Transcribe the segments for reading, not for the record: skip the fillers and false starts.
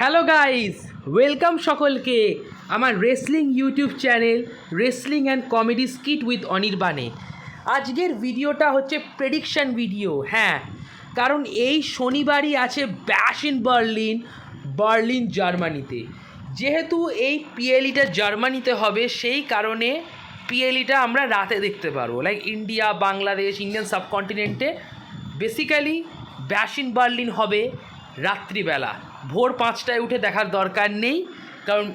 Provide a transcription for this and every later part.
Hello guys, welcome সকলকে আমার wrestling YouTube channel wrestling and comedy skit with অনির্বাণে। আজকের ভিডিওটা হচ্ছে প্রেডিকশন ভিডিও। হ্যাঁ, কারণ এই শনিবারই আছে ব্যাশ ইন বার্লিন জার্মানিতে। যেহেতু এই পিএলইটা জার্মানিতে হবে, সেই কারণে পিএলইটা আমরা রাতে দেখতে পারবো। লাইক ইন্ডিয়া, বাংলাদেশ, ইন্ডিয়ান সাবকন্টিনেন্টে বেসিক্যালি ব্যাশ ইন বার্লিন হবে রাত্রিবেলা। ভোর 5টায় উঠে দেখার দরকার নেই, কারণ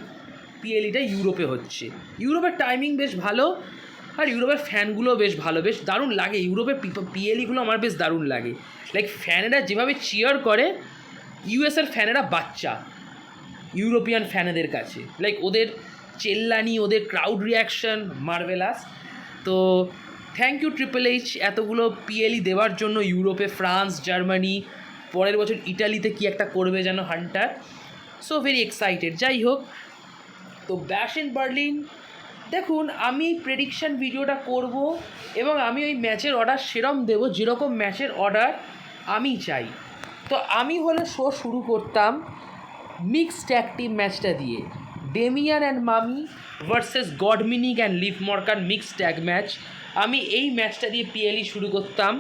পিএলইটা ইউরোপে হচ্ছে। ইউরোপের টাইমিং বেশ ভালো, আর ইউরোপের ফ্যানগুলো বেশ ভালো, বেশ দারুণ লাগে। ইউরোপের পিএলইগুলো আমার বেশ দারুণ লাগে। লাইক ফ্যানেরা যেভাবে চিয়ার করে, ইউএসের ফ্যানেরা বাচ্চা ইউরোপিয়ান ফ্যানেদের কাছে। লাইক ওদের চেল্লানি, ওদের ক্রাউড রিয়াকশন মার্ভেলাস। তো থ্যাংক ইউ ট্রিপল এইচ এতগুলো পিএলই দেওয়ার জন্য। ইউরোপে ফ্রান্স, জার্মানি, পরের বছর ইটালিতে কি একটা করবে যেন হান্টার। So very excited. যাই হোক, তো ব্যাশ ইন বার্লিন দেখুন, আমি প্রেডিকশান ভিডিওটা করব এবং আমি ওই ম্যাচের অর্ডার সেরম দেবো যেরকম ম্যাচের অর্ডার আমি চাই। তো আমি হলে শো শুরু করতাম মিক্সড ট্যাগ টিম ম্যাচটা দিয়ে, Damian and Mami versus Dominik and Liv Morgan mixed tag match. আমি এই ম্যাচটা দিয়ে পিএলই শুরু করতাম।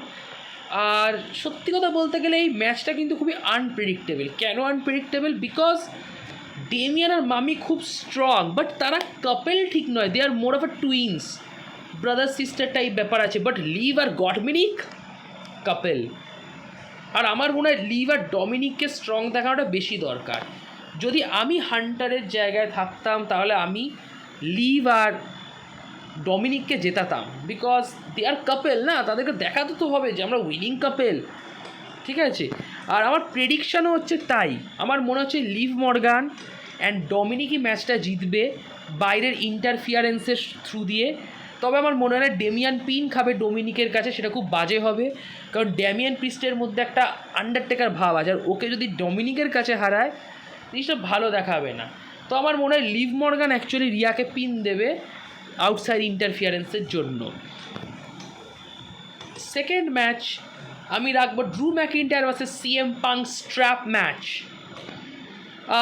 আর সত্যি কথা বলতে গেলে এই ম্যাচটা কিন্তু খুবই আনপ্রেডিক্টেবল। কেন আনপ্রেডিক্টেবল? বিকজ ডেমিয়ান আর মামি খুব স্ট্রং, বাট তারা কাপেল ঠিক নয়। They are more of a twins, brother sister type ব্যাপার আছে। বাট লিভ আর গডমিনিক কাপেল। আর আমার মনে হয় লিভ আর ডমিনিককে স্ট্রং দেখানোটা বেশি দরকার। যদি আমি হান্টারের জায়গায় থাকতাম, তাহলে আমি লিভ আর ডমিনিককে জেতাতাম। বিকজ দে আর কাপেল না, তাদেরকে দেখাতে তো হবে যে আমরা উইনিং কাপেল, ঠিক আছে? আর আমার প্রেডিকশানও হচ্ছে তাই। আমার মনে হচ্ছে লিভ মর্গান অ্যান্ড ডমিনিকই ম্যাচটা জিতবে বাইরের ইন্টারফিয়ারেন্সের থ্রু দিয়ে। তবে আমার মনে হয় না ডেমিয়ান পিন খাবে ডমিনিকের কাছে, সেটা খুব বাজে হবে। কারণ ড্যামিয়ান প্রিস্টের মধ্যে একটা আন্ডারটেকার ভাব আছে, আর ওকে যদি ডমিনিকের কাছে হারায় জিনিসটা ভালো দেখাবে না। তো আমার মনে হয় লিভ মর্গান অ্যাকচুয়ালি রিয়াকে পিন দেবে আউটসাইড ইন্টারফিয়ারেন্সের জন্য। সেকেন্ড ম্যাচ আমি রাখবো Drew McIntyre versus CM Punk strap match.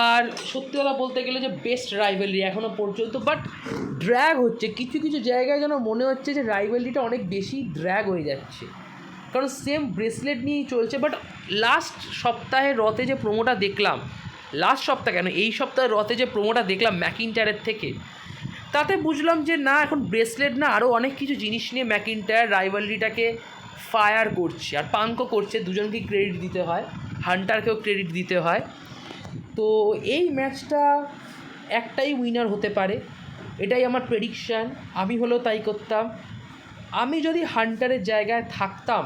আর সত্যি কথা বলতে গেলে যে বেস্ট রাইভেলরি এখনও পর্যন্ত, বাট ড্র্যাগ হচ্ছে কিছু কিছু জায়গায়। যেন মনে হচ্ছে যে রাইভেলরিটা অনেক বেশি ড্র্যাগ হয়ে যাচ্ছে, কারণ সেম ব্রেসলেট নিয়েই চলছে। বাট লাস্ট সপ্তাহে রতে যে প্রোমোটা দেখলাম, লাস্ট সপ্তাহ কেন, এই সপ্তাহে রতে যে প্রোমোটা দেখলাম ম্যাকিন্টায়ারের থেকে, তাতে বুঝলাম যে না, এখন ব্রেসলেট না, আরও অনেক কিছু জিনিস নিয়ে ম্যাকিন্টায়ার রাইভালরিটাকে ফায়ার করছে। আর পাঙ্কও করছে, দুজনকেই ক্রেডিট দিতে হয়, হান্টারকেও ক্রেডিট দিতে হয়। তো এই ম্যাচটা একটাই উইনার হতে পারে, এটাই আমার প্রেডিকশান। আমি হলেও তাই করতাম। আমি যদি হান্টারের জায়গায় থাকতাম,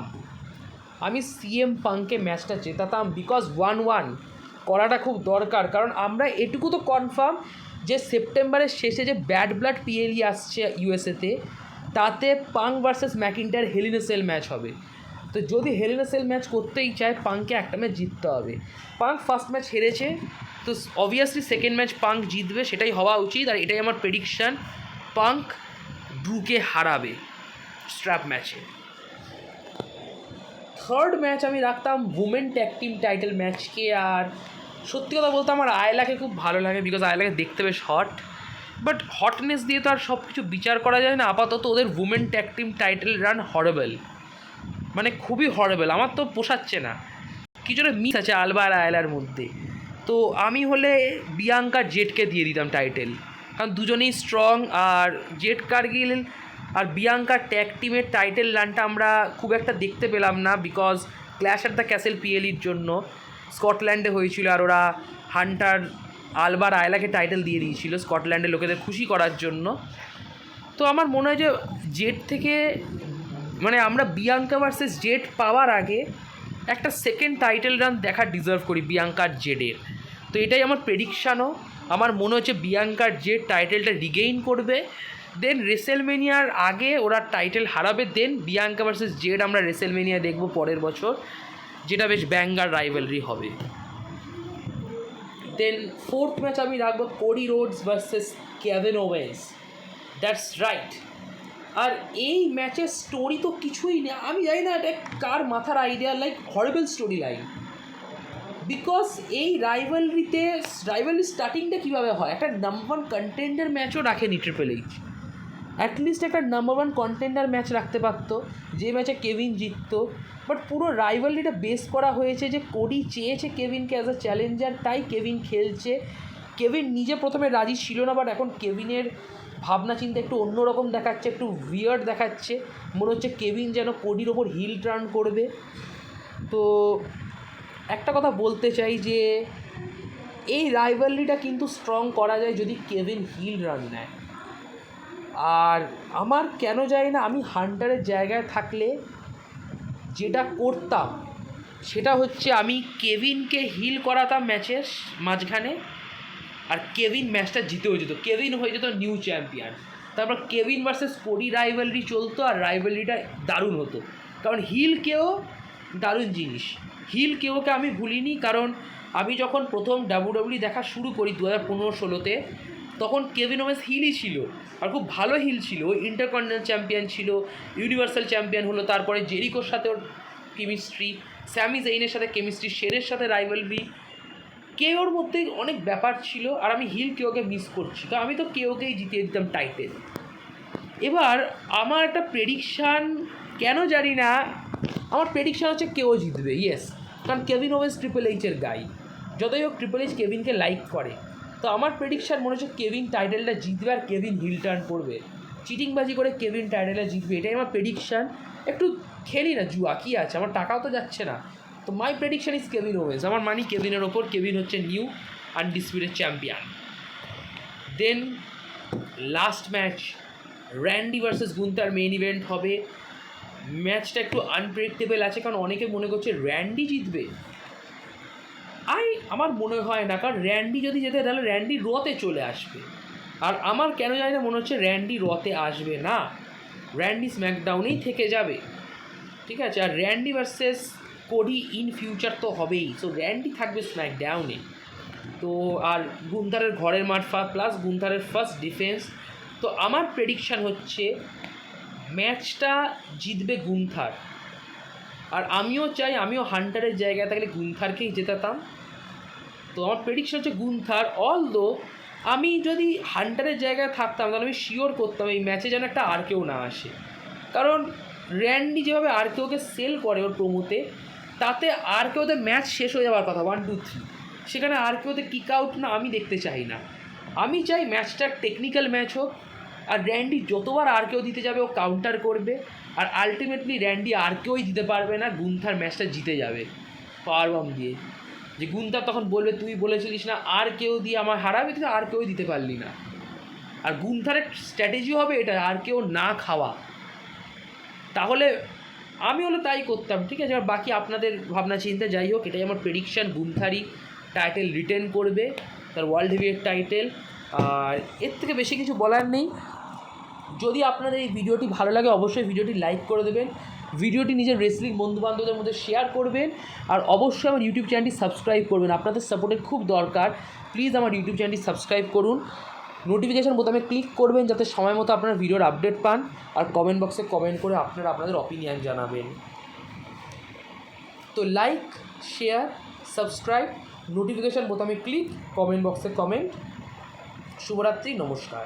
আমি সিএম পাঙ্কে ম্যাচটা জেতাতাম। বিকজ 1-1 করাটা খুব দরকার। কারণ আমরা এটুকু তো কনফার্ম যে সেপ্টেম্বরের শেষে যে ব্যাড ব্লাড পিএলই আসছে ইউএসএতে, তাতে Punk versus McIntyre hell in a cell match হবে। তো যদি hell in a cell match করতেই চায়, পাঙ্ককে একটা ম্যাচ জিততে হবে। পাঙ্ক ফার্স্ট ম্যাচ হেরেছে, তো অবভিয়াসলি সেকেন্ড ম্যাচ পাঙ্ক জিতবে, সেটাই হওয়া উচিত। আর এটাই আমার প্রেডিকশান, পাঙ্ক ড্রুকে হারাবে স্ট্র্যাপ ম্যাচে। থার্ড ম্যাচ আমি রাখতাম উমেন ট্যাগ টিম টাইটেল ম্যাচকে। আর সত্যি কথা বলতে আমার আয়লাকে খুব ভালো লাগে, বিকজ আয়লাকে দেখতে বেশ হট। বাট হটনেস দিয়ে তো আর সব কিছু বিচার করা যায় না। আপাতত ওদের women tag team title run horrible, মানে খুবই হরেবল। আমার তো পোষাচ্ছে না, কিছুটা মিস আছে আলবা আর আয়লার মধ্যে। তো আমি হলে বিয়াঙ্কা জেটকে দিয়ে দিতাম টাইটেল, কারণ দুজনেই স্ট্রং। আর জেট কার্গিল আর বিয়াঙ্কার ট্যাগ টিমের টাইটেল রানটা আমরা খুব একটা দেখতে পেলাম না, because Clash at the Castle পিএলির জন্য স্কটল্যান্ডে হয়েছিল। আর ওরা হান্টার, আলবার, আয়লাকে টাইটেল দিয়ে দিয়েছিল স্কটল্যান্ডের লোকেদের খুশি করার জন্য। তো আমার মনে হয় যে জেট থেকে, মানে আমরা বিয়াঙ্কা ভার্সেস জেট পাওয়ার আগে একটা সেকেন্ড টাইটেল রান দেখা ডিজার্ভ করি বিয়াঙ্কার জেডের। তো এটাই আমার প্রেডিকশানও। আমার মনে হচ্ছে বিয়াঙ্কার জেড টাইটেলটা রিগেইন করবে, দেন রেসেলমেনিয়ার আগে ওরা টাইটেল হারাবে, দেন বিয়াঙ্কা ভার্সেস জেড আমরা রেসেলমেনিয়া দেখব পরের বছর, যেটা বেশ ব্যাঙ্গার রাইভেলরি হবে। দেন ফোর্থ ম্যাচ আমি রাখবো Cody Rhodes versus Kevin Owens. That's right. আর এই ম্যাচের স্টোরি তো কিছুই নেই। আমি জানি না এটা কার মাথার idea, like horrible story line. Because এই রাইভালরি স্টার্টিংটা কীভাবে হয়, একটা নাম্বার 1 কন্টেন্ডার ম্যাচও রাখেনি ট্রিপল এইচ। অ্যাটলিস্ট একটা নাম্বার 1 কন্টেন্ডার ম্যাচ রাখতে পারতো, যে ম্যাচে কেভিন জিততো। বাট পুরো রাইভালরিটা বেস করা হয়েছে যে কোডি চেয়েছে কেভিনকে অ্যাজ আ চ্যালেঞ্জার, তাই কেভিন খেলছে। কেভিন নিজে প্রথমে রাজি ছিল না, বাট এখন কেভিনের ভাবনা চিন্তা একটু অন্যরকম দেখাচ্ছে, একটু উইয়ার্ড দেখাচ্ছে। মনে হচ্ছে কেভিন যেন কোডির ওপর হিল টার্ন করবে। তো একটা কথা বলতে চাই যে এই রাইভালরিটা কিন্তু স্ট্রং করা যায় যদি কেভিন হিল রান নেয়। আর আমার কেন যায় না, আমি হান্টারের জায়গায় থাকলে যেটা করতাম সেটা হচ্ছে আমি কেভিনকে হিল করাতাম ম্যাচের মাঝখানে, আর কেভিন ম্যাচটা জিতেও যেত, কেভিন হয়ে যেত নিউ চ্যাম্পিয়ন। তারপর কেভিন ভার্সেস কোডি রাইভালরি চলতো, আর রাইভালরিটা দারুণ হতো। কারণ হিল কেও দারুণ জিনিস, হিল কেওকে আমি ভুলিনি। কারণ আমি যখন প্রথম ডাব্লিউডাব্লিউই দেখা শুরু করি 2015-16-তে, তখন কেভিন ওভেন্স হিলই ছিল, আর খুব ভালো হিল ছিল। ইন্টারকন্টিনেন্টাল চ্যাম্পিয়ন ছিল, ইউনিভার্সাল চ্যাম্পিয়ন হলো, তারপরে জেরিকোর সাথে ওর কেমিস্ট্রি, স্যামি জেইনের সাথে কেমিস্ট্রি, শেরের সাথে রাইভালরি, কেওর মধ্যে অনেক ব্যাপার ছিল। আর আমি হিল কেওকে মিস করছি, তো আমি তো কেওকেই জিতিয়ে দিতাম টাইটেল। এবার আমার একটা প্রেডিকশান, কেন জানি না, আমার প্রেডিকশান হচ্ছে কেও জিতবে, ইয়েস। কারণ কেভিন ওভেন্স ট্রিপল এইচের গাই, যতই হোক ট্রিপল এইচ কেভিনকে লাইক করে। তো আমার প্রেডিকশান মনে হচ্ছে কেভিন টাইটেলটা জিতবে, আর কেভিন হিল টার্ন করবে, চিটিংবাজি করে কেভিন টাইটেলটা জিতবে, এটাই আমার প্রেডিকশান। একটু খেলি না জুয়া, কী আছে, আমার টাকাও তো যাচ্ছে না। তো my prediction is Kevin Owens, আমার মানি কেভিনের ওপর। কেভিন হচ্ছে new undisputed champion. Then last match Randy versus Gunther main event হবে। ম্যাচটা একটু আনপ্রেডিক্টেবল আছে, কারণ অনেকে মনে করছে র্যান্ডি জিতবে। আমার মনে হয় না, কারণ র্যান্ডি যদি যেতে তাহলে র্যান্ডি রতে চলে আসবে, আর আমার কেন জানি না মনে হচ্ছে র্যান্ডি রতে আসবে না, র্যান্ডি স্ম্যাকডাউনেই থেকে যাবে, ঠিক আছে। আর Randy versus Cody in future তো হবেই, সো র্যান্ডি থাকবে স্ম্যাকডাউনে। তো আর গুন্থারের ঘরের মাঠ প্লাস গুন্থারের ফার্স্ট ডিফেন্স। তো আমার প্রেডিকশান হচ্ছে ম্যাচটা জিতবে গুন্থার, আর আমিও চাই, আমিও হান্টারের জায়গায় থাকলে গুন্থারকেই জেতাতাম। তো আমার প্রেডিকশন হচ্ছে গুন্থার। অলদো আমি যদি হান্টারের জায়গায় থাকতাম তাহলে আমি শিওর করতাম এই ম্যাচে যেন একটা আর কেউ না আসে, কারণ র্যান্ডি যেভাবে আর কেউকে সেল করে ওর প্রোমোতে, তাতে আর কেউতে ম্যাচ শেষ হয়ে যাওয়ার কথা 1, 2, 3, সেখানে আর কেউতে কিক আউট না, আমি দেখতে চাই না। আমি চাই ম্যাচটা টেকনিক্যাল ম্যাচ হোক, আর র্যান্ডি যতবার আর কেউ দিতে যাবে ও কাউন্টার করবে, আর আলটিমেটলি র্যান্ডি আর কেউই দিতে পারবে না, গুন্থার ম্যাচটা জিতে যাবে পাওয়ার বম দিয়ে। যে গুন্থার তখন বলবে তুই বলেছিলিস না আর কেউ দিয়ে আমার হারাবে, কিন্তু আর কেউই দিতে পারলি না। আর গুন্থারের স্ট্র্যাটেজি হবে এটা, আর কেউ না খাওয়া। তাহলে আমি হলে তাই করতাম, ঠিক আছে। আর বাকি আপনাদের ভাবনা চিন্তা, যাই হোক, এটাই আমার প্রেডিকশান। গুন্থারই টাইটেল রিটেন করবে, তার ওয়ার্ল্ড হেভিওয়েট টাইটেল। আর এর থেকে বেশি কিছু বলার নেই। যদি আপনাদের এই ভিডিওটি ভালো লাগে অবশ্যই ভিডিওটি লাইক করে দেবেন, ভিডিওটি নিজের রেসলিং বন্ধুবান্ধবদের মধ্যে শেয়ার করবেন, আর অবশ্যই আমার ইউটিউব চ্যানেলটি সাবস্ক্রাইব করবেন। আপনাদের সাপোর্টের খুব দরকার, প্লিজ আমার ইউটিউব চ্যানেলটি সাবস্ক্রাইব করুন, নোটিফিকেশান বোতামে ক্লিক করবেন যাতে সময় মতো আপনার ভিডিওর আপডেট পান, আর কমেন্ট বক্সে কমেন্ট করে আপনাদের অপিনিয়ন জানাবেন। তো লাইক, শেয়ার, সাবস্ক্রাইব, নোটিফিকেশান বোতামে ক্লিক, কমেন্ট বক্সে কমেন্ট। শুভরাত্রি, নমস্কার।